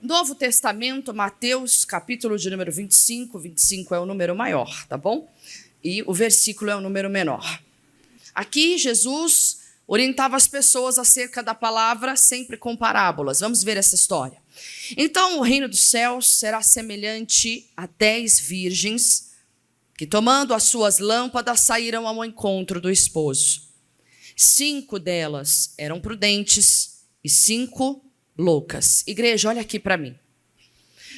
Novo Testamento, Mateus, capítulo de número 25. 25 é o número maior, tá bom? E o versículo é o número menor. Aqui, Jesus orientava as pessoas acerca da palavra, sempre com parábolas. Vamos ver essa história. Então, o reino dos céus será semelhante a 10 virgens que, tomando as suas lâmpadas, saíram ao encontro do esposo. 5 delas eram prudentes e 5 loucas. Igreja, olha aqui para mim.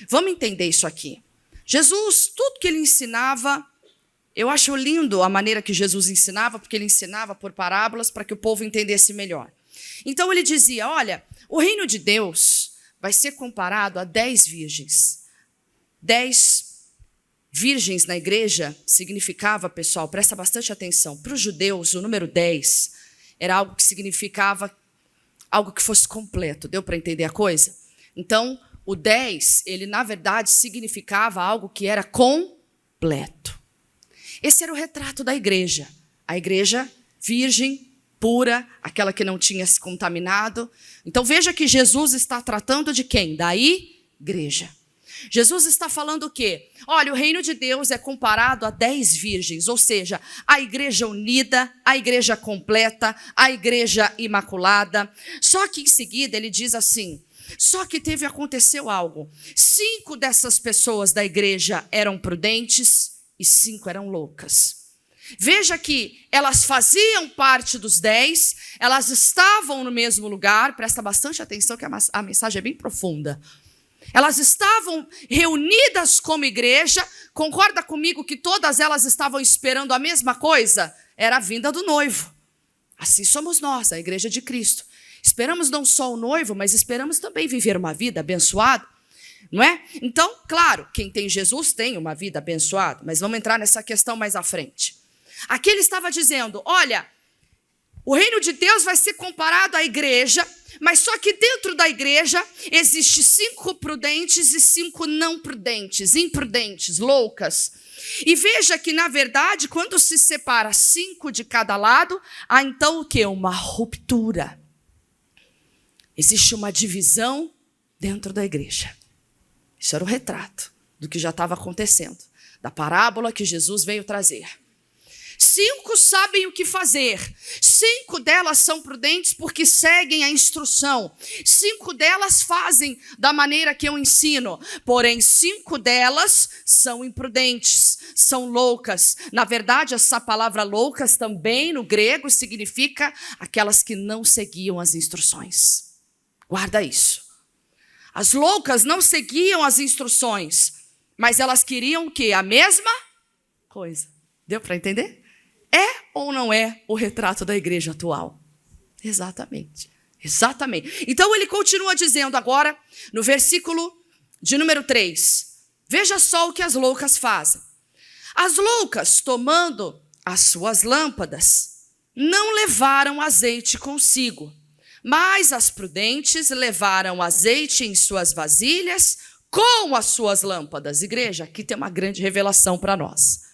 Vamos entender isso aqui. Jesus, tudo que ele ensinava, eu acho lindo a maneira que Jesus ensinava, porque ele ensinava por parábolas para que o povo entendesse melhor. Então ele dizia, olha, o reino de Deus vai ser comparado a 10 virgens. 10 virgens na igreja significava, pessoal, presta bastante atenção, para os judeus o número 10 era algo que significava algo que fosse completo. Deu para entender a coisa? Então, o 10, ele na verdade significava algo que era completo. Esse era o retrato da igreja. A igreja virgem, pura, aquela que não tinha se contaminado. Então veja que Jesus está tratando de quem? Da igreja. Jesus está falando o quê? Olha, o reino de Deus é comparado a 10 virgens, ou seja, a igreja unida, a igreja completa, a igreja imaculada. Só que em seguida ele diz assim, só que aconteceu algo. 5 dessas pessoas da igreja eram prudentes e 5 eram loucas. Veja que elas faziam parte dos 10, elas estavam no mesmo lugar, presta bastante atenção que a mensagem é bem profunda. Elas estavam reunidas como igreja, concorda comigo que todas elas estavam esperando a mesma coisa? Era a vinda do noivo. Assim somos nós, a igreja de Cristo. Esperamos não só o noivo, mas esperamos também viver uma vida abençoada, não é? Então, claro, quem tem Jesus tem uma vida abençoada, mas vamos entrar nessa questão mais à frente. Aqui ele estava dizendo, olha, o reino de Deus vai ser comparado à igreja, mas só que dentro da igreja existe 5 prudentes e 5 não prudentes, imprudentes, loucas. E veja que, na verdade, quando se separa 5 de cada lado, há então o quê? Uma ruptura. Existe uma divisão dentro da igreja. Isso era o retrato do que já estava acontecendo, da parábola que Jesus veio trazer. 5 sabem o que fazer. 5 delas são prudentes porque seguem a instrução. 5 delas fazem da maneira que eu ensino. Porém, 5 delas são imprudentes, são loucas. Na verdade, essa palavra loucas também no grego significa aquelas que não seguiam as instruções. Guarda isso. As loucas não seguiam as instruções, mas elas queriam o quê? A mesma coisa. Deu para entender? É ou não é o retrato da igreja atual? Exatamente. Exatamente. Então ele continua dizendo agora, no versículo de número 3. Veja só o que as loucas fazem. As loucas, tomando as suas lâmpadas, não levaram azeite consigo, mas as prudentes levaram azeite em suas vasilhas com as suas lâmpadas. Igreja, aqui tem uma grande revelação para nós.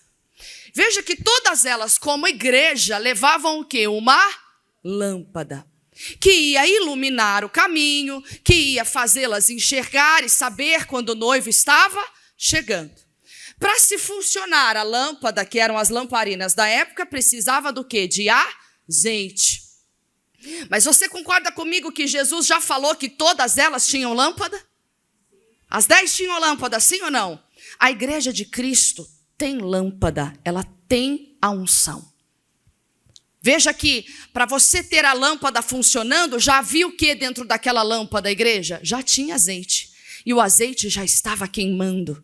Veja que todas elas, como igreja, levavam o quê? Uma lâmpada, que ia iluminar o caminho, que ia fazê-las enxergar e saber quando o noivo estava chegando. Para se funcionar a lâmpada, que eram as lamparinas da época, precisava do quê? De azeite. Mas você concorda comigo que Jesus já falou que todas elas tinham lâmpada? As 10 tinham lâmpada, sim ou não? A igreja de Cristo tem lâmpada, ela tem a unção. Veja que para você ter a lâmpada funcionando, já havia o que dentro daquela lâmpada, igreja? Já tinha azeite. E o azeite já estava queimando.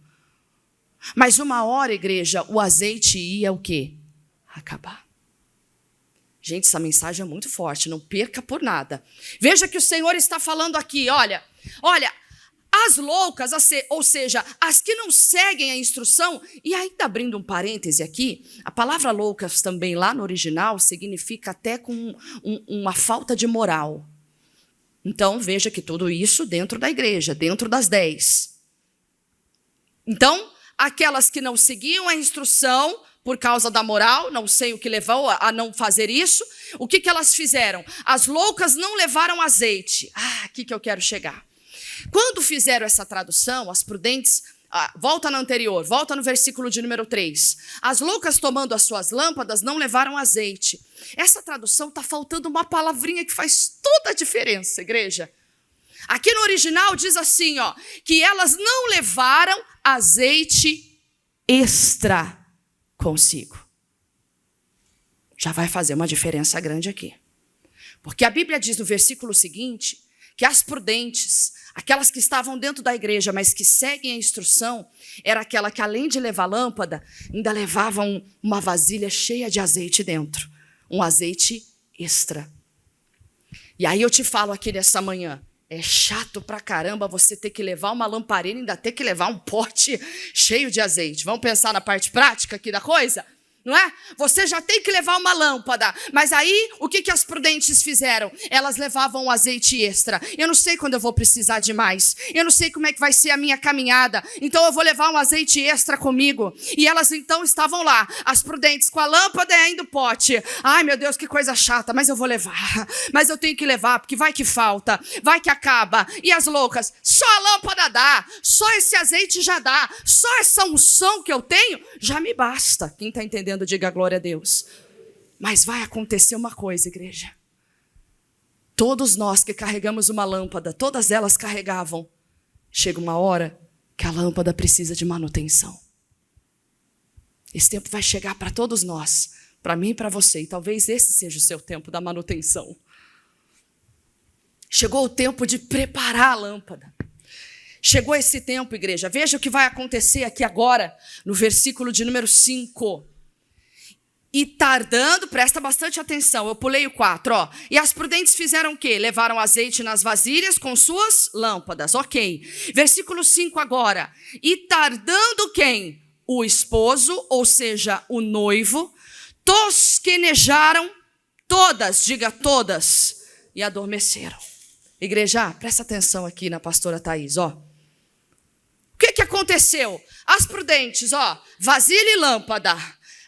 Mas uma hora, igreja, o azeite ia o quê? Acabar. Gente, essa mensagem é muito forte, não perca por nada. Veja que o Senhor está falando aqui, olha, as loucas, ou seja, as que não seguem a instrução, e ainda abrindo um parêntese aqui, a palavra loucas também lá no original significa até com uma falta de moral. Então, veja que tudo isso dentro da igreja, dentro das 10. Então, aquelas que não seguiam a instrução por causa da moral, não sei o que levou a não fazer isso, o que elas fizeram? As loucas não levaram azeite. Aqui que eu quero chegar. Quando fizeram essa tradução, as prudentes, volta na anterior, volta no versículo de número 3. As loucas tomando as suas lâmpadas não levaram azeite. Essa tradução está faltando uma palavrinha que faz toda a diferença, igreja. Aqui no original diz assim, ó, que elas não levaram azeite extra consigo. Já vai fazer uma diferença grande aqui. Porque a Bíblia diz no versículo seguinte que as prudentes, aquelas que estavam dentro da igreja, mas que seguem a instrução, era aquela que além de levar lâmpada, ainda levavam uma vasilha cheia de azeite dentro. Um azeite extra. E aí eu te falo aqui nessa manhã, é chato pra caramba você ter que levar uma lamparina e ainda ter que levar um pote cheio de azeite. Vamos pensar na parte prática aqui da coisa? Não é? Você já tem que levar uma lâmpada. Mas aí, o que as prudentes fizeram? Elas levavam um azeite extra. Eu não sei quando eu vou precisar de mais. Eu não sei como é que vai ser a minha caminhada. Então eu vou levar um azeite extra comigo. E elas então estavam lá, as prudentes, com a lâmpada e ainda o pote. Ai, meu Deus, que coisa chata, mas eu vou levar. Mas eu tenho que levar, porque vai que falta, vai que acaba. E as loucas, só a lâmpada dá, só esse azeite já dá, só essa unção que eu tenho já me basta. Quem está entendendo? Diga glória a Deus. Mas vai acontecer uma coisa, igreja. Todos nós que carregamos uma lâmpada, todas elas carregavam. Chega uma hora que a lâmpada precisa de manutenção. Esse tempo vai chegar para todos nós, para mim e para você, e talvez esse seja o seu tempo da manutenção. Chegou o tempo de preparar a lâmpada. Chegou esse tempo, igreja. Veja o que vai acontecer aqui agora, no versículo de número 5. E tardando, presta bastante atenção, eu pulei o 4, ó. E as prudentes fizeram o quê? Levaram azeite nas vasilhas com suas lâmpadas, ok. Versículo 5 agora. E tardando quem? O esposo, ou seja, o noivo, tosquenejaram todas, diga todas, e adormeceram. Igreja, presta atenção aqui na pastora Thaís, ó. O que aconteceu? As prudentes, ó, vasilha e lâmpada.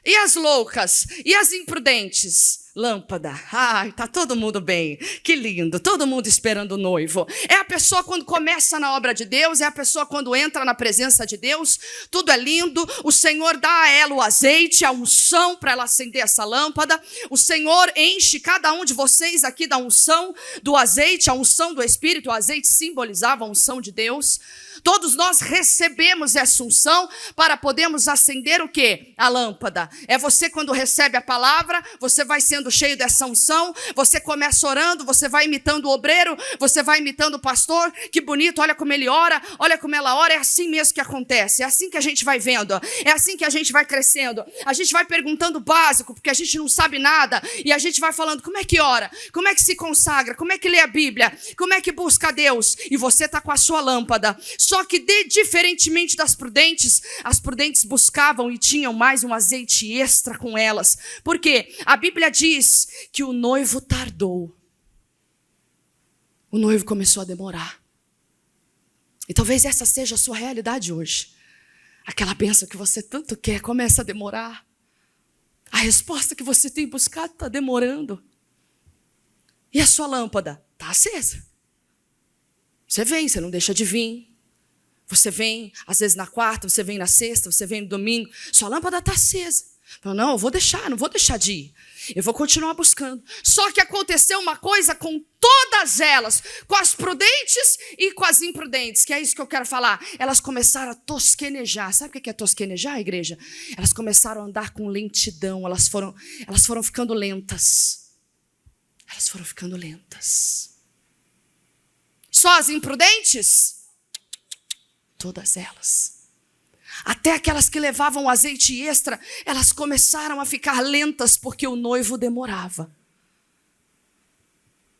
E as loucas? E as imprudentes? Lâmpada. Ai, tá todo mundo bem. Que lindo. Todo mundo esperando o noivo. É a pessoa quando começa na obra de Deus, é a pessoa quando entra na presença de Deus. Tudo é lindo. O Senhor dá a ela o azeite, a unção para ela acender essa lâmpada. O Senhor enche cada um de vocês aqui da unção, do azeite, a unção do Espírito. O azeite simbolizava a unção de Deus. Todos nós recebemos essa unção para podermos acender o quê? A lâmpada. É você quando recebe a palavra, você vai sendo cheio dessa unção, você começa orando, você vai imitando o obreiro, você vai imitando o pastor, que bonito, olha como ele ora, olha como ela ora, é assim mesmo que acontece, é assim que a gente vai vendo, é assim que a gente vai crescendo, a gente vai perguntando o básico, porque a gente não sabe nada, e a gente vai falando como é que ora, como é que se consagra, como é que lê a Bíblia, como é que busca a Deus, e você está com a sua lâmpada. Só que, diferentemente das prudentes, as prudentes buscavam e tinham mais um azeite extra com elas. Por quê? A Bíblia diz que o noivo tardou. O noivo começou a demorar. E talvez essa seja a sua realidade hoje. Aquela bênção que você tanto quer começa a demorar. A resposta que você tem buscado está demorando. E a sua lâmpada está acesa. Você vem, você não deixa de vir. Você vem, às vezes na quarta, você vem na sexta, você vem no domingo. Sua lâmpada está acesa. Fala, não, eu vou deixar, não vou deixar de ir. Eu vou continuar buscando. Só que aconteceu uma coisa com todas elas, com as prudentes e com as imprudentes, que é isso que eu quero falar. Elas começaram a tosquenejar. Sabe o que é tosquenejar, igreja? Elas começaram a andar com lentidão, elas foram ficando lentas. Elas foram ficando lentas. Só as imprudentes? Todas elas. Até aquelas que levavam azeite extra, elas começaram a ficar lentas porque o noivo demorava.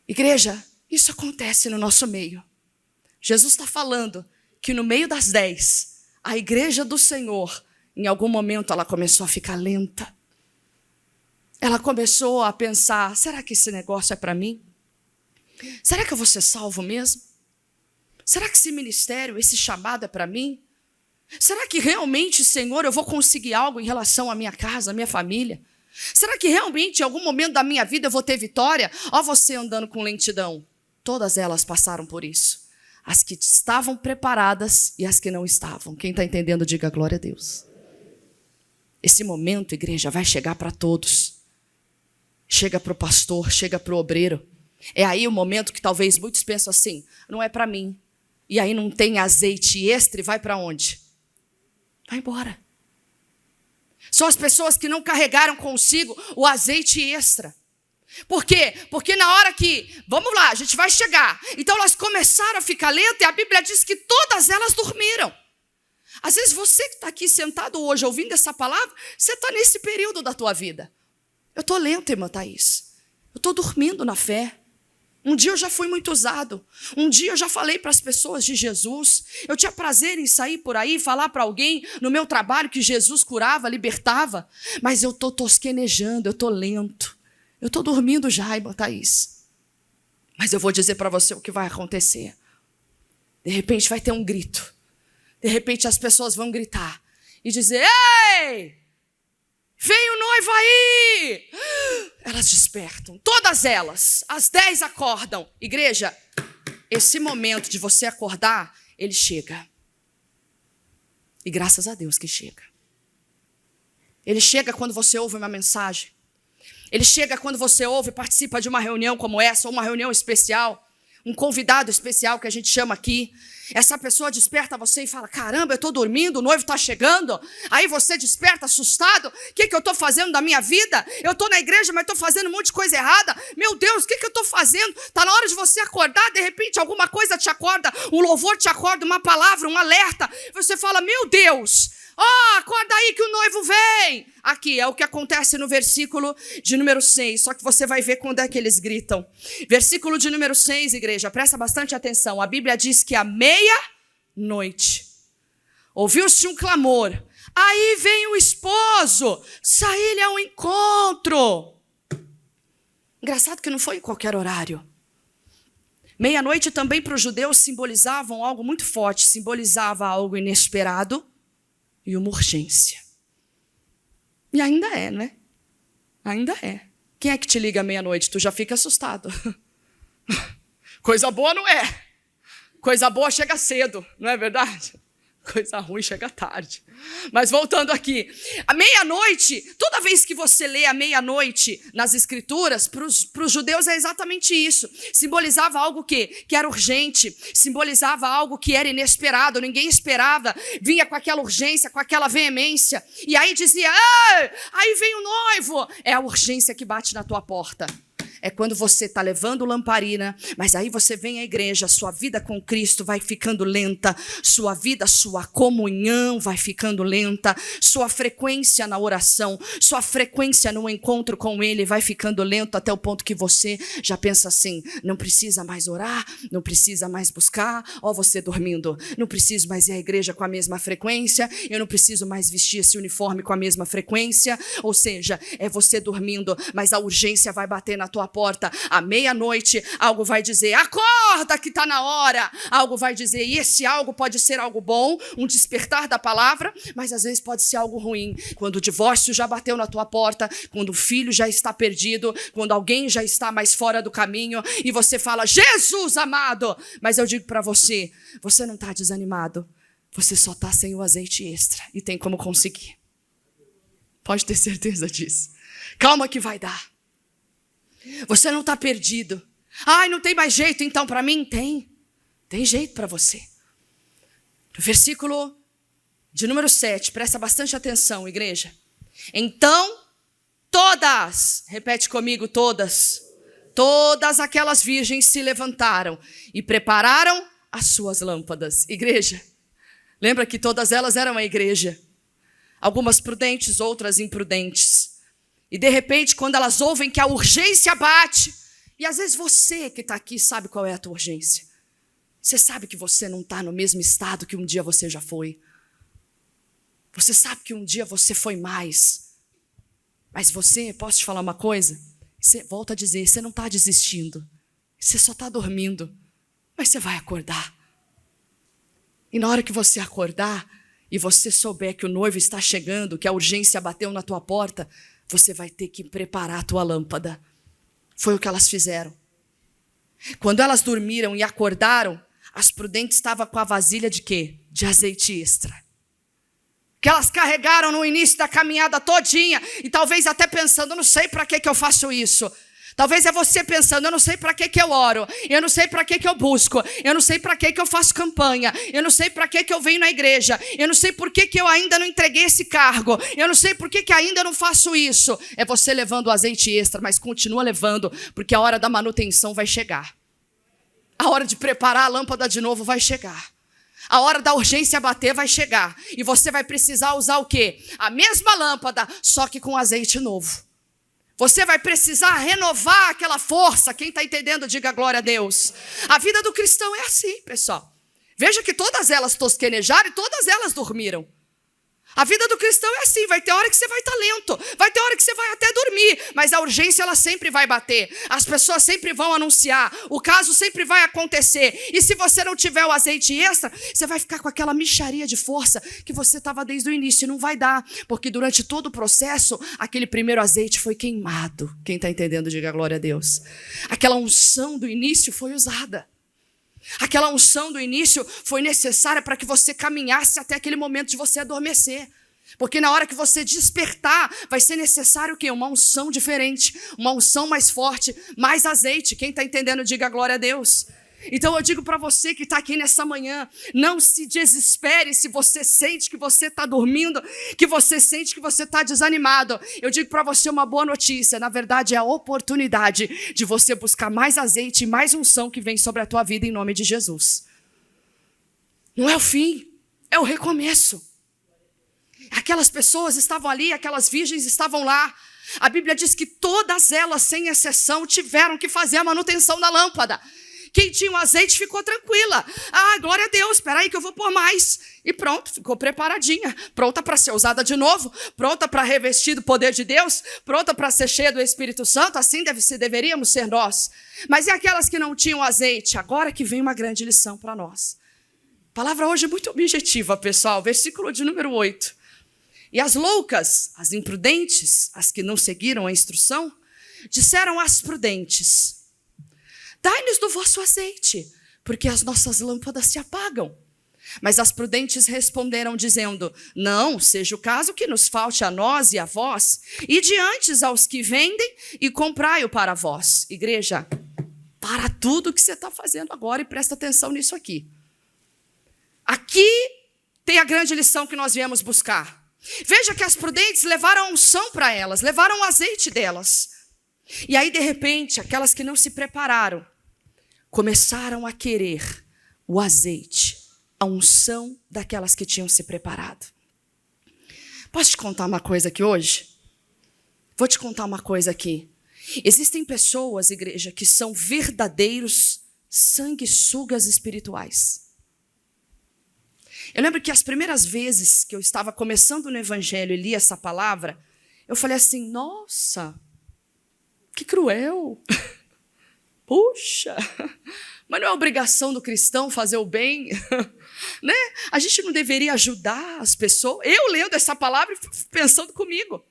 Igreja, isso acontece no nosso meio. Jesus está falando que no meio das 10, a igreja do Senhor, em algum momento ela começou a ficar lenta. Ela começou a pensar, será que esse negócio é para mim? Será que eu vou ser salvo mesmo? Será que esse ministério, esse chamado é para mim? Será que realmente, Senhor, eu vou conseguir algo em relação à minha casa, à minha família? Será que realmente em algum momento da minha vida eu vou ter vitória? Ó, você andando com lentidão. Todas elas passaram por isso. as que estavam preparadas e as que não estavam. Quem está entendendo, diga glória a Deus. Esse momento, igreja, vai chegar para todos. Chega para o pastor, chega para o obreiro. É aí o momento que talvez muitos pensam assim, não é para mim. E aí não tem azeite extra e vai para onde? Vai embora. São as pessoas que não carregaram consigo o azeite extra. Por quê? Porque na hora que, vamos lá, a gente vai chegar. Então elas começaram a ficar lentas e a Bíblia diz que todas elas dormiram. Às vezes você que está aqui sentado hoje ouvindo essa palavra, você está nesse período da tua vida. Eu estou lenta, irmã Thaís. Eu estou dormindo na fé. Um dia eu já fui muito usado. Um dia eu já falei para as pessoas de Jesus. Eu tinha prazer em sair por aí e falar para alguém no meu trabalho que Jesus curava, libertava. Mas eu estou tosquenejando, eu estou lento. Eu estou dormindo já, irmã Thaís. Mas eu vou dizer para você o que vai acontecer. De repente vai ter um grito. De repente as pessoas vão gritar e dizer, ei, vem o noivo aí! Elas despertam, todas elas, as 10 acordam. Igreja, esse momento de você acordar, ele chega. E graças a Deus que chega. Ele chega quando você ouve uma mensagem. Ele chega quando você ouve e participa de uma reunião como essa, ou uma reunião especial. Um convidado especial que a gente chama aqui. Essa pessoa desperta você e fala, caramba, eu estou dormindo, o noivo está chegando. Aí você desperta assustado. O que eu estou fazendo da minha vida? Eu estou na igreja, mas estou fazendo um monte de coisa errada. Meu Deus, o que eu estou fazendo? Está na hora de você acordar, de repente alguma coisa te acorda, um louvor te acorda, uma palavra, um alerta. Você fala, meu Deus, acorda aí que o noivo vem. Aqui é o que acontece no versículo de número 6. Só que você vai ver quando é que eles gritam. Versículo de número 6, igreja, presta bastante atenção. A Bíblia diz que à meia-noite ouviu-se um clamor. Aí vem o esposo, sai-lhe ao encontro. Engraçado que não foi em qualquer horário. Meia-noite também para os judeus simbolizavam algo muito forte. Simbolizava algo inesperado e uma urgência. E ainda é, né? Ainda é. Quem é que te liga à meia-noite? Tu já fica assustado. Coisa boa não é. Coisa boa chega cedo, não é verdade? Coisa ruim chega tarde. Mas voltando aqui. A meia-noite, toda vez que você lê a meia-noite nas escrituras, para os judeus é exatamente isso. Simbolizava algo que era urgente. Simbolizava algo que era inesperado. Ninguém esperava. Vinha com aquela urgência, com aquela veemência. E aí dizia, aí vem o noivo. É a urgência que bate na tua porta. É quando você está levando lamparina, mas aí você vem à igreja, sua vida com Cristo vai ficando lenta, sua vida, sua comunhão vai ficando lenta, sua frequência na oração, sua frequência no encontro com Ele vai ficando lento até o ponto que você já pensa assim, não precisa mais orar, não precisa mais buscar, você dormindo, não preciso mais ir à igreja com a mesma frequência, eu não preciso mais vestir esse uniforme com a mesma frequência, ou seja, é você dormindo, mas a urgência vai bater na tua porta, à meia-noite, algo vai dizer, acorda que está na hora, algo vai dizer, e esse algo pode ser algo bom, um despertar da palavra, mas às vezes pode ser algo ruim, quando o divórcio já bateu na tua porta, quando o filho já está perdido, quando alguém já está mais fora do caminho, e você fala, Jesus amado, mas eu digo para você, você não está desanimado, você só está sem o azeite extra, e tem como conseguir, pode ter certeza disso, calma que vai dar. Você não está perdido. Não tem mais jeito então para mim? Tem jeito para você. No versículo de número 7, presta bastante atenção, igreja. Então, repete comigo, todas aquelas virgens se levantaram e prepararam as suas lâmpadas. Igreja, lembra que todas elas eram a igreja. Algumas prudentes, outras imprudentes. E de repente, quando elas ouvem que a urgência bate, e às vezes você que está aqui sabe qual é a tua urgência. Você sabe que você não está no mesmo estado que um dia você já foi. Você sabe que um dia você foi mais. Mas você, posso te falar uma coisa? Volto a dizer, você não está desistindo. Você só está dormindo. Mas você vai acordar. E na hora que você acordar, e você souber que o noivo está chegando, que a urgência bateu na tua porta, você vai ter que preparar a tua lâmpada. Foi o que elas fizeram. Quando elas dormiram e acordaram, As prudentes estavam com a vasilha de quê? De azeite extra. Que elas carregaram no início da caminhada todinha. E talvez até pensando, eu não sei para que eu faço isso. Talvez é você pensando, eu não sei para que eu oro, eu não sei para que eu busco, eu não sei para que eu faço campanha, eu não sei para que eu venho na igreja, eu não sei por que eu ainda não entreguei esse cargo, eu não sei por que ainda eu não faço isso. É você levando o azeite extra, mas continua levando, porque a hora da manutenção vai chegar. A hora de preparar a lâmpada de novo vai chegar. A hora da urgência bater vai chegar. E você vai precisar usar o quê? A mesma lâmpada, só que com azeite novo. Você vai precisar renovar aquela força. Quem está entendendo, diga glória a Deus. A vida do cristão é assim, pessoal. Veja que todas elas tosquenejaram e todas elas dormiram. A vida do cristão é assim, vai ter hora que você vai estar lento, vai ter hora que você vai até dormir, mas a urgência ela sempre vai bater, as pessoas sempre vão anunciar, o caso sempre vai acontecer, e se você não tiver o azeite extra, você vai ficar com aquela mixaria de força que você estava desde o início, e não vai dar, porque durante todo o processo, aquele primeiro azeite foi queimado. Quem está entendendo, diga glória a Deus. Aquela unção do início foi usada. Aquela unção do início foi necessária para que você caminhasse até aquele momento de você adormecer. Porque na hora que você despertar, vai ser necessário o quê? Uma unção diferente, uma unção mais forte, mais azeite. Quem está entendendo, diga glória a Deus. Então eu digo para você que está aqui nessa manhã, não se desespere se você sente que você está dormindo, que você sente que você está desanimado. Eu digo para você uma boa notícia, na verdade é a oportunidade de você buscar mais azeite e mais unção que vem sobre a tua vida em nome de Jesus. Não é o fim, é o recomeço. Aquelas pessoas estavam ali, aquelas virgens estavam lá. A Bíblia diz que todas elas, sem exceção, tiveram que fazer a manutenção da lâmpada. Quem tinha o azeite ficou tranquila. Ah, glória a Deus, espera aí que eu vou pôr mais. E pronto, ficou preparadinha. Pronta para ser usada de novo. Pronta para revestir do poder de Deus. Pronta para ser cheia do Espírito Santo. Assim deveríamos ser nós. Mas e aquelas que não tinham azeite? Agora que vem uma grande lição para nós. A palavra hoje é muito objetiva, pessoal. Versículo de número 8. E as loucas, as imprudentes, as que não seguiram a instrução, disseram às prudentes: dai-nos do vosso azeite, porque as nossas lâmpadas se apagam. Mas as prudentes responderam, dizendo: não, seja o caso que nos falte a nós e a vós, e diante aos que vendem, e comprai-o para vós. Igreja, para tudo que você está fazendo agora e presta atenção nisso aqui. Aqui tem a grande lição que nós viemos buscar. Veja que as prudentes levaram a unção para elas, levaram o azeite delas. E aí, de repente, aquelas que não se prepararam, começaram a querer o azeite, a unção daquelas que tinham se preparado. Posso te contar uma coisa aqui hoje? Vou te contar uma coisa aqui. Existem pessoas, igreja, que são verdadeiros sanguessugas espirituais. Eu lembro que as primeiras vezes que eu estava começando no evangelho e li essa palavra, eu falei assim: nossa, que cruel. Puxa, mas não é obrigação do cristão fazer o bem, né? A gente não deveria ajudar as pessoas? Eu lendo essa palavra e pensando comigo.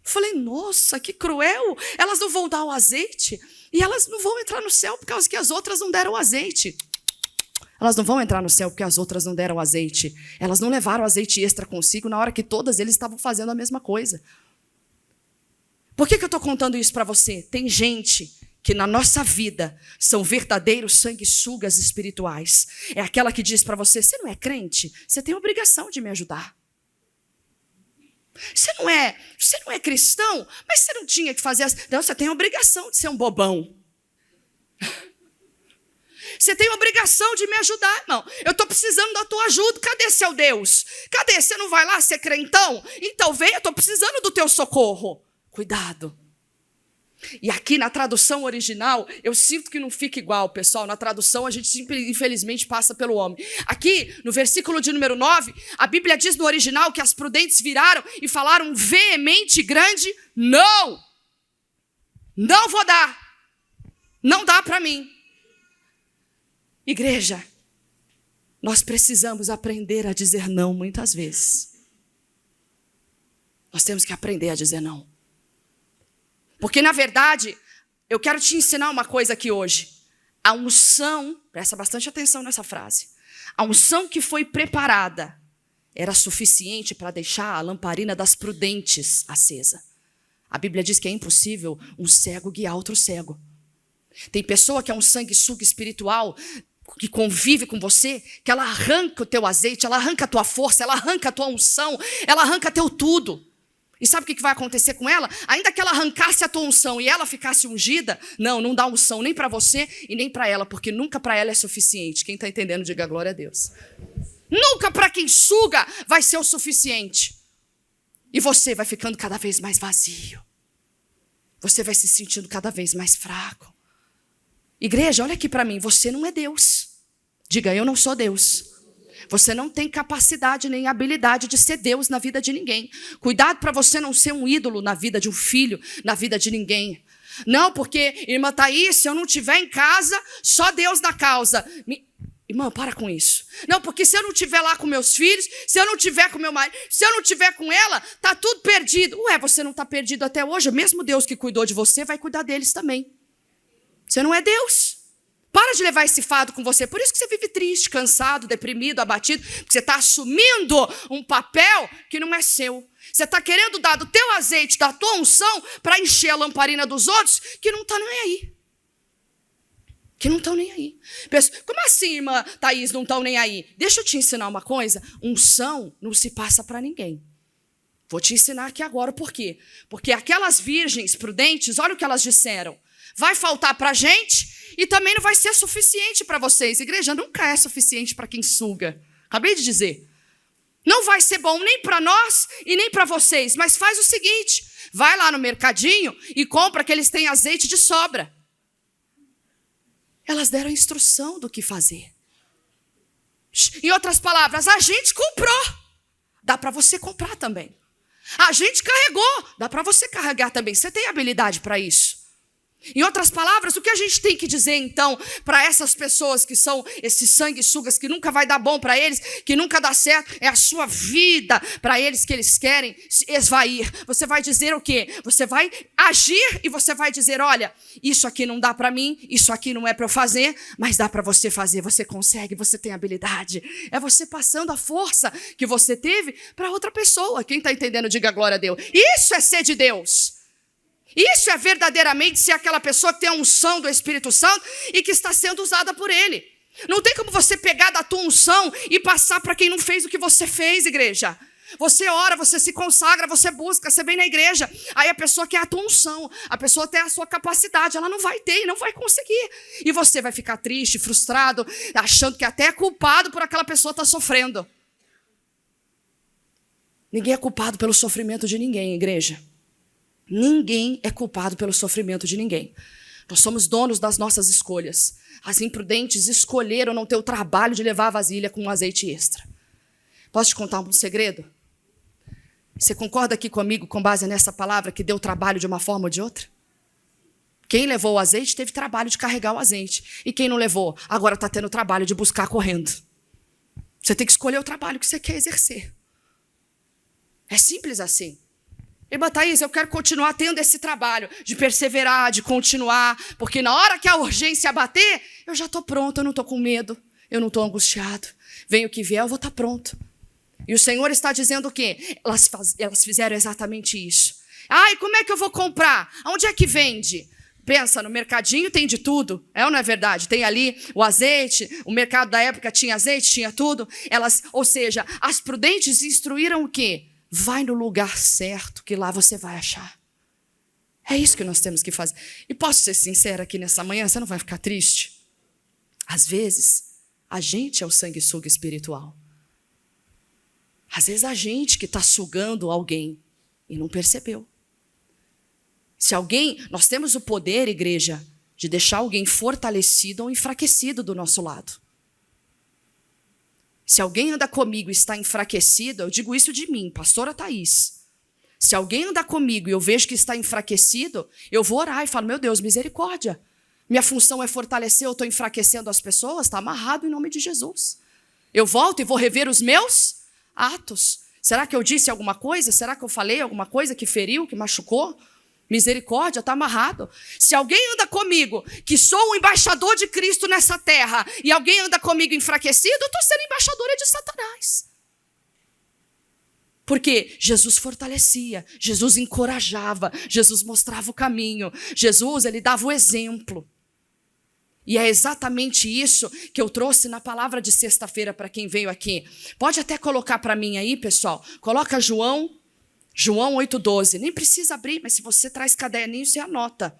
Falei, nossa, que cruel. Elas não vão dar o azeite e elas não vão entrar no céu por causa que as outras não deram o azeite. Elas não vão entrar no céu porque as outras não deram o azeite. Elas não levaram o azeite extra consigo na hora que todas eles estavam fazendo a mesma coisa. Por que eu estou contando isso para você? Tem gente que na nossa vida são verdadeiros sanguessugas espirituais. É aquela que diz para você: você não é crente? Você tem a obrigação de me ajudar. Você não é cristão? Mas você não tinha que fazer... Não, você tem a obrigação de ser um bobão. Você tem a obrigação de me ajudar, irmão. Eu estou precisando da tua ajuda. Cadê seu Deus? Cadê? Você não vai lá ser crentão? Então vem, eu estou precisando do teu socorro. Cuidado. E aqui na tradução original, eu sinto que não fica igual, pessoal. Na tradução, a gente infelizmente passa pelo homem. Aqui, no versículo de número 9, a Bíblia diz no original que as prudentes viraram e falaram um veemente grande: não! Não vou dar. Não dá para mim. Igreja, nós precisamos aprender a dizer não muitas vezes. Nós temos que aprender a dizer não. Porque, na verdade, eu quero te ensinar uma coisa aqui hoje. A unção, presta bastante atenção nessa frase, a unção que foi preparada era suficiente para deixar a lamparina das prudentes acesa. A Bíblia diz que é impossível um cego guiar outro cego. Tem pessoa que é um sanguessuga espiritual, que convive com você, que ela arranca o teu azeite, ela arranca a tua força, ela arranca a tua unção, ela arranca teu tudo. E sabe o que vai acontecer com ela? Ainda que ela arrancasse a tua unção e ela ficasse ungida, não dá unção nem para você e nem para ela, porque nunca para ela é suficiente. Quem está entendendo, diga glória a Deus. Nunca para quem suga vai ser o suficiente. E você vai ficando cada vez mais vazio. Você vai se sentindo cada vez mais fraco. Igreja, olha aqui para mim, você não é Deus. Diga, eu não sou Deus. Você não tem capacidade nem habilidade de ser Deus na vida de ninguém. Cuidado para você não ser um ídolo na vida de um filho, na vida de ninguém. Não, porque, irmã Thaís, se eu não estiver em casa, só Deus na causa. Irmã, para com isso. Não, porque se eu não estiver lá com meus filhos, se eu não estiver com meu marido, se eu não estiver com ela, tá tudo perdido. Ué, você não está perdido até hoje. O mesmo Deus que cuidou de você vai cuidar deles também. Você não é Deus. Para de levar esse fardo com você. Por isso que você vive triste, cansado, deprimido, abatido. Porque você está assumindo um papel que não é seu. Você está querendo dar do teu azeite, da tua unção, para encher a lamparina dos outros que não estão nem aí. Que não estão nem aí. Como assim, irmã Thaís, não estão nem aí? Deixa eu te ensinar uma coisa. Unção não se passa para ninguém. Vou te ensinar aqui agora o porquê. Porque aquelas virgens prudentes, olha o que elas disseram. Vai faltar para a gente e também não vai ser suficiente para vocês. Igreja, nunca é suficiente para quem suga. Acabei de dizer. Não vai ser bom nem para nós e nem para vocês. Mas faz o seguinte, vai lá no mercadinho e compra que eles têm azeite de sobra. Elas deram a instrução do que fazer. Em outras palavras, a gente comprou. Dá para você comprar também. A gente carregou. Dá para você carregar também. Você tem habilidade para isso. Em outras palavras, o que a gente tem que dizer, então, para essas pessoas que são esses sanguessugas, que nunca vai dar bom para eles, que nunca dá certo, é a sua vida para eles que eles querem esvair. Você vai dizer o quê? Você vai agir e você vai dizer, olha, isso aqui não dá para mim, isso aqui não é para eu fazer, mas dá para você fazer, você consegue, você tem habilidade. É você passando a força que você teve para outra pessoa. Quem está entendendo, diga glória a Deus. Isso é ser de Deus. Isso é verdadeiramente ser aquela pessoa que tem a unção do Espírito Santo e que está sendo usada por Ele. Não tem como você pegar da tua unção e passar para quem não fez o que você fez, igreja. Você ora, você se consagra, você busca, você vem na igreja. Aí a pessoa quer a tua unção, a pessoa tem a sua capacidade, ela não vai ter e não vai conseguir. E você vai ficar triste, frustrado, achando que até é culpado por aquela pessoa estar sofrendo. Ninguém é culpado pelo sofrimento de ninguém, igreja. Ninguém é culpado pelo sofrimento de ninguém. Nós somos donos das nossas escolhas. As imprudentes escolheram não ter o trabalho de levar a vasilha com um azeite extra. Posso te contar um segredo? Você concorda aqui comigo com base nessa palavra que deu trabalho de uma forma ou de outra? Quem levou o azeite teve trabalho de carregar o azeite. E quem não levou, agora está tendo trabalho de buscar correndo. Você tem que escolher o trabalho que você quer exercer. É simples assim. Irmã Thaís, eu quero continuar tendo esse trabalho de perseverar, de continuar, porque na hora que a urgência bater, eu já estou pronto, eu não estou com medo, eu não estou angustiado. Venha o que vier, eu vou estar pronto. E o Senhor está dizendo o quê? Elas fizeram exatamente isso. Ai, como é que eu vou comprar? Onde é que vende? Pensa, no mercadinho tem de tudo, é ou não é verdade? Tem ali o azeite, o mercado da época tinha azeite, tinha tudo. Ou seja, as prudentes instruíram o quê? Vai no lugar certo, que lá você vai achar. É isso que nós temos que fazer. E posso ser sincera aqui nessa manhã, você não vai ficar triste? Às vezes, a gente é o sanguessuga espiritual. Às vezes, a gente que está sugando alguém e não percebeu. Se alguém, nós temos o poder, igreja, de deixar alguém fortalecido ou enfraquecido do nosso lado. Se alguém anda comigo e está enfraquecido, eu digo isso de mim, pastora Thaís. Se alguém anda comigo e eu vejo que está enfraquecido, eu vou orar e falo, meu Deus, misericórdia. Minha função é fortalecer, eu estou enfraquecendo as pessoas, está amarrado em nome de Jesus. Eu volto e vou rever os meus atos. Será que eu disse alguma coisa? Será que eu falei alguma coisa que feriu, que machucou? Misericórdia, está amarrado. Se alguém anda comigo, que sou o embaixador de Cristo nessa terra, e alguém anda comigo enfraquecido, eu estou sendo embaixadora de Satanás. Porque Jesus fortalecia, Jesus encorajava, Jesus mostrava o caminho, Jesus, ele dava o exemplo. E é exatamente isso que eu trouxe na palavra de sexta-feira para quem veio aqui. Pode até colocar para mim aí, pessoal. Coloca João 8,12. Nem precisa abrir, mas se você traz caderninho, você anota.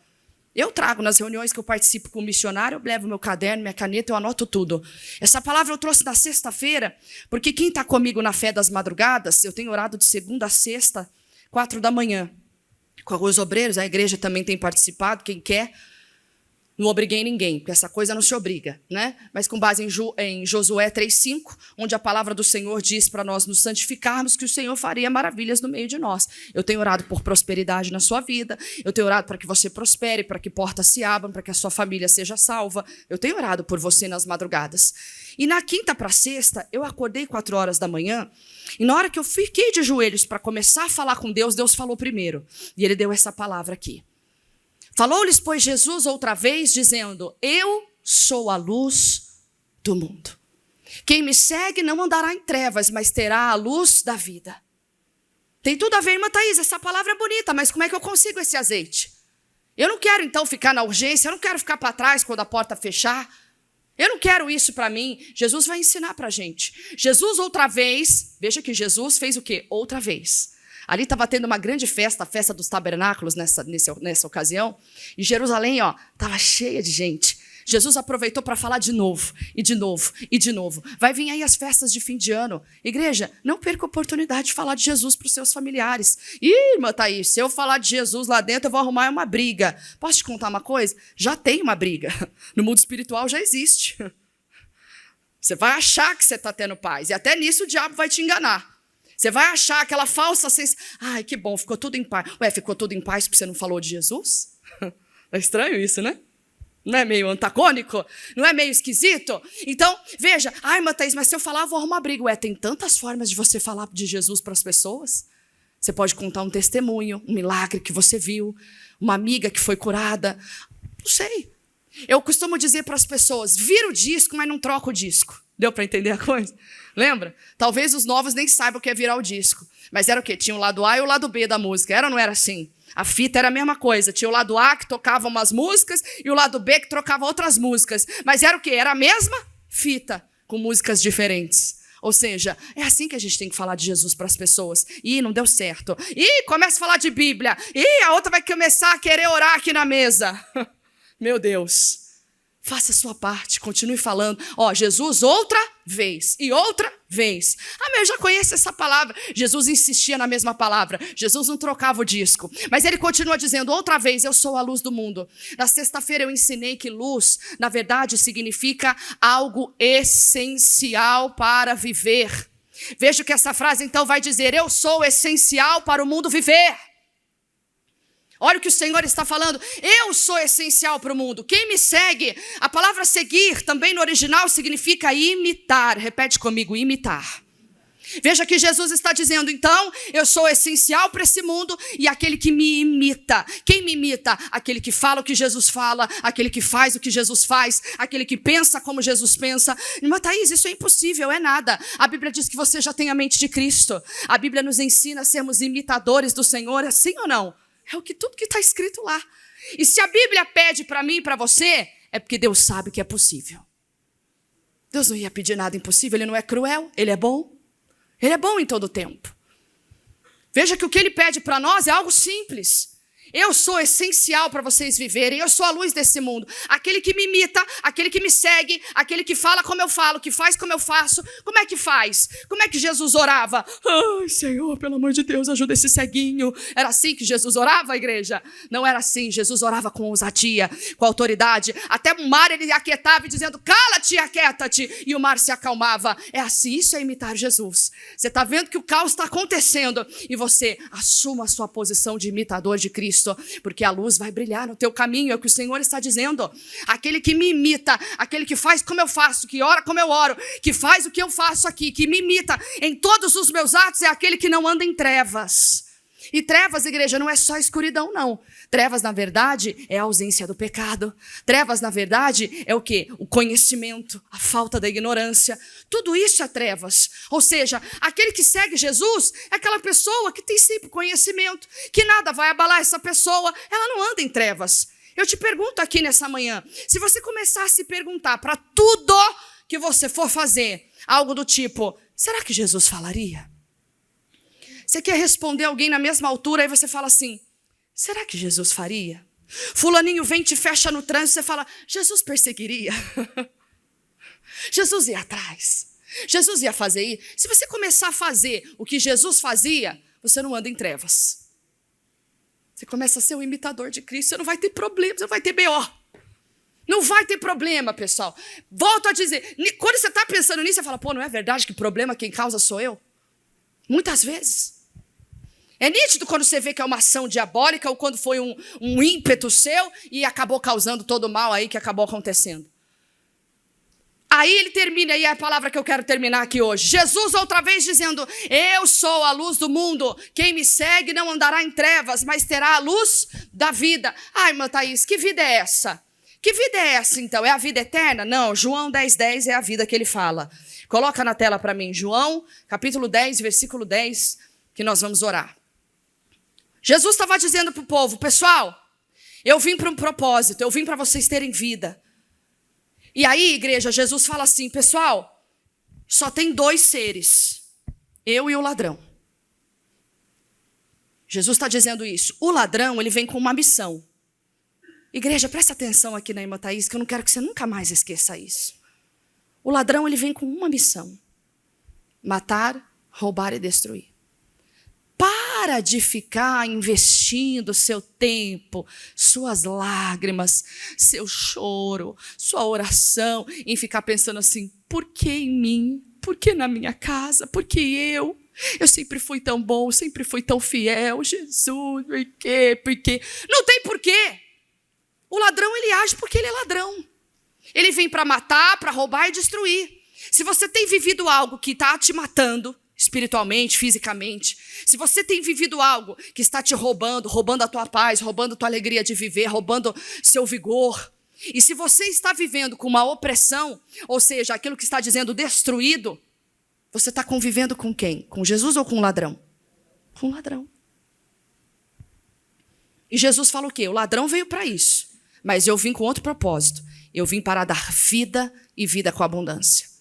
Eu trago nas reuniões que eu participo com o missionário, eu levo meu caderno, minha caneta, eu anoto tudo. Essa palavra eu trouxe na sexta-feira, porque quem está comigo na fé das madrugadas, eu tenho orado de segunda a sexta, 4 da manhã. Com os obreiros, a igreja também tem participado, quem quer. Não obriguei ninguém, porque essa coisa não se obriga, né? Mas com base em Josué 3,5, onde a palavra do Senhor diz para nós nos santificarmos que o Senhor faria maravilhas no meio de nós. Eu tenho orado por prosperidade na sua vida, eu tenho orado para que você prospere, para que portas se abram, para que a sua família seja salva. Eu tenho orado por você nas madrugadas. E na quinta para sexta, eu acordei 4 horas da manhã, e na hora que eu fiquei de joelhos para começar a falar com Deus, Deus falou primeiro. E Ele deu essa palavra aqui. Falou-lhes, pois, Jesus outra vez, dizendo: eu sou a luz do mundo. Quem me segue não andará em trevas, mas terá a luz da vida. Tem tudo a ver, irmã Thaís, essa palavra é bonita, mas como é que eu consigo esse azeite? Eu não quero, então, ficar na urgência, eu não quero ficar para trás quando a porta fechar. Eu não quero isso para mim. Jesus vai ensinar para a gente. Jesus outra vez, veja que Jesus fez o quê? Outra vez. Ali estava tendo uma grande festa, a festa dos tabernáculos nessa ocasião. E Jerusalém, estava cheia de gente. Jesus aproveitou para falar de novo, e de novo, e de novo. Vai vir aí as festas de fim de ano. Igreja, não perca a oportunidade de falar de Jesus para os seus familiares. Ih, irmã Thaís, se eu falar de Jesus lá dentro, eu vou arrumar uma briga. Posso te contar uma coisa? Já tem uma briga. No mundo espiritual já existe. Você vai achar que você está tendo paz. E até nisso o diabo vai te enganar. Você vai achar aquela falsa sensação. Ai, que bom, ficou tudo em paz. Ué, ficou tudo em paz porque você não falou de Jesus? É estranho isso, né? Não é meio antagônico? Não é meio esquisito? Então, veja, ai, Thaís, mas se eu falar, eu vou arrumar briga. Ué, tem tantas formas de você falar de Jesus para as pessoas. Você pode contar um testemunho, um milagre que você viu, uma amiga que foi curada. Não sei. Eu costumo dizer para as pessoas, vira o disco, mas não troca o disco. Deu para entender a coisa? Lembra? Talvez os novos nem saibam o que é virar o disco. Mas era o quê? Tinha o lado A e o lado B da música. Era ou não era assim? A fita era a mesma coisa. Tinha o lado A que tocava umas músicas e o lado B que trocava outras músicas. Mas era o quê? Era a mesma fita, com músicas diferentes. Ou seja, é assim que a gente tem que falar de Jesus para as pessoas. Ih, não deu certo. Ih, começa a falar de Bíblia. Ih, a outra vai começar a querer orar aqui na mesa. Meu Deus. Faça a sua parte, continue falando. Jesus outra vez e outra vez. Ah, mas eu já conheço essa palavra. Jesus insistia na mesma palavra. Jesus não trocava o disco. Mas ele continua dizendo outra vez, eu sou a luz do mundo. Na sexta-feira eu ensinei que luz, na verdade, significa algo essencial para viver. Veja que essa frase então vai dizer, eu sou essencial para o mundo viver. Olha o que o Senhor está falando. Eu sou essencial para o mundo. Quem me segue, a palavra seguir também no original significa imitar. Repete comigo, imitar. Veja que Jesus está dizendo, então, eu sou essencial para esse mundo e aquele que me imita. Quem me imita? Aquele que fala o que Jesus fala, aquele que faz o que Jesus faz, aquele que pensa como Jesus pensa. Irmã Thaís, isso é impossível, é nada. A Bíblia diz que você já tem a mente de Cristo. A Bíblia nos ensina a sermos imitadores do Senhor, é assim ou não? É tudo que está escrito lá. E se a Bíblia pede para mim e para você, é porque Deus sabe que é possível. Deus não ia pedir nada impossível, Ele não é cruel, Ele é bom. Ele é bom em todo o tempo. Veja que o que Ele pede para nós é algo simples. Eu sou essencial para vocês viverem, eu sou a luz desse mundo. Aquele que me imita, aquele que me segue, aquele que fala como eu falo, que faz como eu faço. Como é que faz? Como é que Jesus orava? Ai, Senhor, pelo amor de Deus, ajuda esse ceguinho. Era assim que Jesus orava, igreja? Não era assim. Jesus orava com ousadia, com autoridade. Até o mar ele aquietava, dizendo, cala-te e aquieta-te. E o mar se acalmava. É assim, isso é imitar Jesus. Você está vendo que o caos está acontecendo e você assuma a sua posição de imitador de Cristo. Porque a luz vai brilhar no teu caminho, é o que o Senhor está dizendo. Aquele que me imita, aquele que faz como eu faço, que ora como eu oro, que faz o que eu faço aqui, que me imita em todos os meus atos, é aquele que não anda em trevas. E trevas, igreja, não é só escuridão, não. Trevas, na verdade, é a ausência do pecado. Trevas, na verdade, é o quê? O conhecimento, a falta da ignorância. Tudo isso é trevas. Ou seja, aquele que segue Jesus é aquela pessoa que tem sempre conhecimento, que nada vai abalar essa pessoa, ela não anda em trevas. Eu te pergunto aqui nessa manhã, se você começar a se perguntar para tudo que você for fazer, algo do tipo, será que Jesus falaria? Você quer responder alguém na mesma altura, aí você fala assim, será que Jesus faria? Fulaninho vem e te fecha no trânsito, você fala, Jesus perseguiria? Jesus ia atrás? Jesus ia fazer isso? Se você começar a fazer o que Jesus fazia, você não anda em trevas. Você começa a ser um imitador de Cristo, você não vai ter problema, você não vai ter BO. Não vai ter problema, pessoal. Volto a dizer, quando você está pensando nisso, você fala, pô, não é verdade que problema quem causa sou eu? Muitas vezes. É nítido quando você vê que é uma ação diabólica ou quando foi um ímpeto seu e acabou causando todo o mal aí que acabou acontecendo. Aí ele termina, e é a palavra que eu quero terminar aqui hoje. Jesus outra vez dizendo, eu sou a luz do mundo, quem me segue não andará em trevas, mas terá a luz da vida. Ai, irmã Thaís, que vida é essa? Que vida é essa então? É a vida eterna? Não, João 10:10 é a vida que ele fala. Coloca na tela para mim, João, capítulo 10, versículo 10, que nós vamos orar. Jesus estava dizendo para o povo, pessoal, eu vim para um propósito, eu vim para vocês terem vida. E aí, igreja, Jesus fala assim, pessoal, só tem 2 seres, eu e o ladrão. Jesus está dizendo isso. O ladrão, ele vem com uma missão. Igreja, presta atenção aqui na irmã Thaís, que eu não quero que você nunca mais esqueça isso. O ladrão, ele vem com uma missão. Matar, roubar e destruir. Para de ficar investindo seu tempo, suas lágrimas, seu choro, sua oração, em ficar pensando assim, por que em mim? Por que na minha casa? Por que eu? Eu sempre fui tão bom, sempre fui tão fiel. Jesus, por quê? Por quê? Não tem porquê. O ladrão, ele age porque ele é ladrão. Ele vem para matar, para roubar e destruir. Se você tem vivido algo que está te matando, espiritualmente, fisicamente, se você tem vivido algo que está te roubando a tua paz, roubando a tua alegria de viver, roubando seu vigor, e se você está vivendo com uma opressão, ou seja, aquilo que está dizendo destruído, você está convivendo com quem? Com Jesus ou com o ladrão? Com o ladrão. E Jesus fala o quê? O ladrão veio para isso, mas eu vim com outro propósito. Eu vim para dar vida e vida com abundância.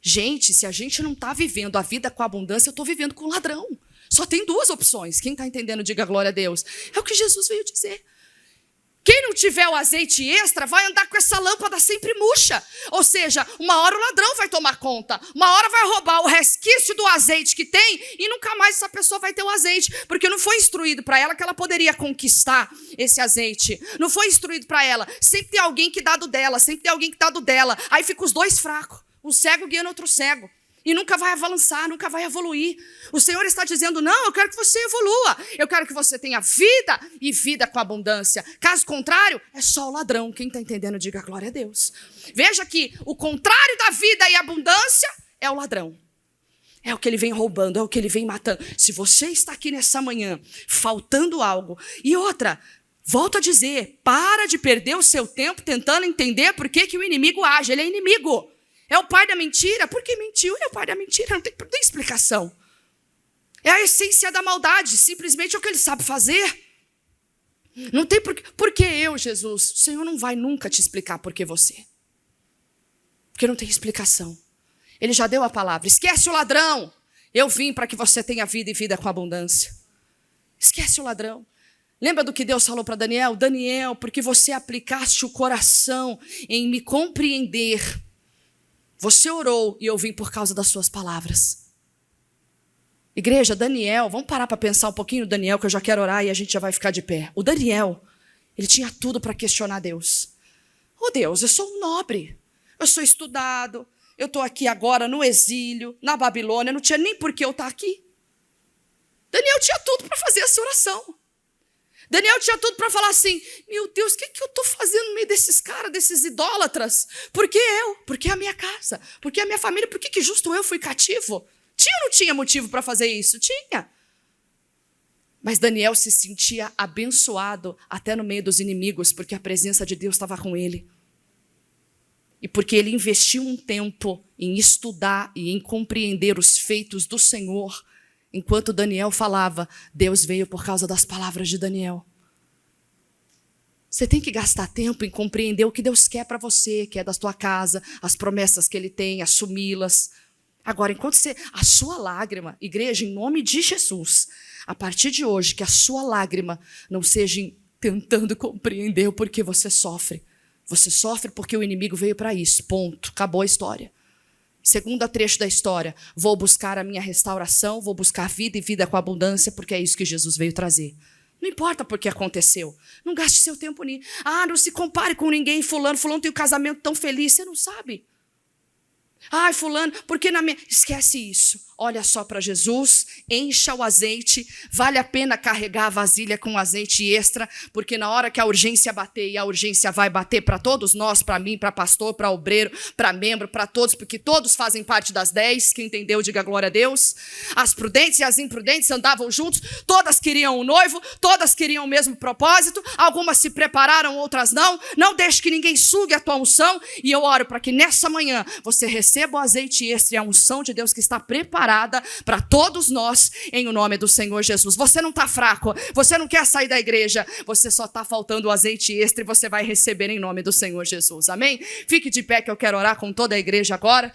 Gente, se a gente não está vivendo a vida com abundância, eu estou vivendo com ladrão. Só tem 2 opções. Quem está entendendo, diga glória a Deus. É o que Jesus veio dizer. Quem não tiver o azeite extra, vai andar com essa lâmpada sempre murcha. Ou seja, uma hora o ladrão vai tomar conta. Uma hora vai roubar o resquício do azeite que tem e nunca mais essa pessoa vai ter o azeite. Porque não foi instruído para ela que ela poderia conquistar esse azeite. Não foi instruído para ela. Sempre tem alguém que dá do dela, sempre tem alguém que dá do dela. Aí fica os 2 fracos. Um cego guiando outro cego. E nunca vai avançar, nunca vai evoluir. O Senhor está dizendo, não, eu quero que você evolua. Eu quero que você tenha vida e vida com abundância. Caso contrário, é só o ladrão. Quem está entendendo, diga glória a Deus. Veja que o contrário da vida e abundância é o ladrão. É o que ele vem roubando, é o que ele vem matando. Se você está aqui nessa manhã, faltando algo. E outra, volto a dizer, para de perder o seu tempo tentando entender por que o inimigo age. Ele é inimigo. É o pai da mentira? Porque mentiu, ele é o pai da mentira, não tem explicação. É a essência da maldade, simplesmente é o que ele sabe fazer. Não tem porquê. Por que eu, Jesus? O Senhor não vai nunca te explicar por que você. Porque não tem explicação. Ele já deu a palavra. Esquece o ladrão. Eu vim para que você tenha vida e vida com abundância. Esquece o ladrão. Lembra do que Deus falou para Daniel? Daniel, porque você aplicaste o coração em me compreender, você orou e eu vim por causa das suas palavras. Igreja, Daniel, vamos parar para pensar um pouquinho no Daniel, que eu já quero orar e a gente já vai ficar de pé. O Daniel, ele tinha tudo para questionar Deus. Oh Deus, eu sou um nobre, eu sou estudado, eu estou aqui agora no exílio, na Babilônia, não tinha nem por que eu estar aqui. Daniel tinha tudo para fazer essa oração. Daniel tinha tudo para falar assim, meu Deus, o que eu estou fazendo no meio desses caras, desses idólatras? Por que eu? Por que a minha casa? Por que a minha família? Por que justo eu fui cativo? Tinha ou não tinha motivo para fazer isso? Tinha. Mas Daniel se sentia abençoado até no meio dos inimigos, porque a presença de Deus estava com ele. E porque ele investiu um tempo em estudar e em compreender os feitos do Senhor, enquanto Daniel falava, Deus veio por causa das palavras de Daniel. Você tem que gastar tempo em compreender o que Deus quer para você, que é da tua casa, as promessas que Ele tem, assumi-las. Agora, enquanto a sua lágrima, igreja, em nome de Jesus, a partir de hoje, que a sua lágrima não seja tentando compreender o porquê você sofre. Você sofre porque o inimigo veio para isso, ponto, acabou a história. Segundo trecho da história, vou buscar a minha restauração, vou buscar vida e vida com abundância, porque é isso que Jesus veio trazer. Não importa por que aconteceu, não gaste seu tempo nisso. Não se compare com ninguém, fulano tem um casamento tão feliz, você não sabe. Fulano, porque na minha... Esquece isso. Olha só para Jesus, encha o azeite. Vale a pena carregar a vasilha com azeite extra, porque na hora que a urgência bater, e a urgência vai bater para todos nós, para mim, para pastor, para obreiro, para membro, para todos, porque todos fazem parte das 10. Quem entendeu, diga glória a Deus. As prudentes e as imprudentes andavam juntos, todas queriam um noivo, todas queriam o mesmo propósito, algumas se prepararam, outras não. Não deixe que ninguém sugue a tua unção, e eu oro para que nessa manhã você receba o azeite extra e a unção de Deus que está preparada para todos nós, em o nome do Senhor Jesus. Você não está fraco, você não quer sair da igreja, você só está faltando o azeite extra e você vai receber em nome do Senhor Jesus, amém? Fique de pé que eu quero orar com toda a igreja agora.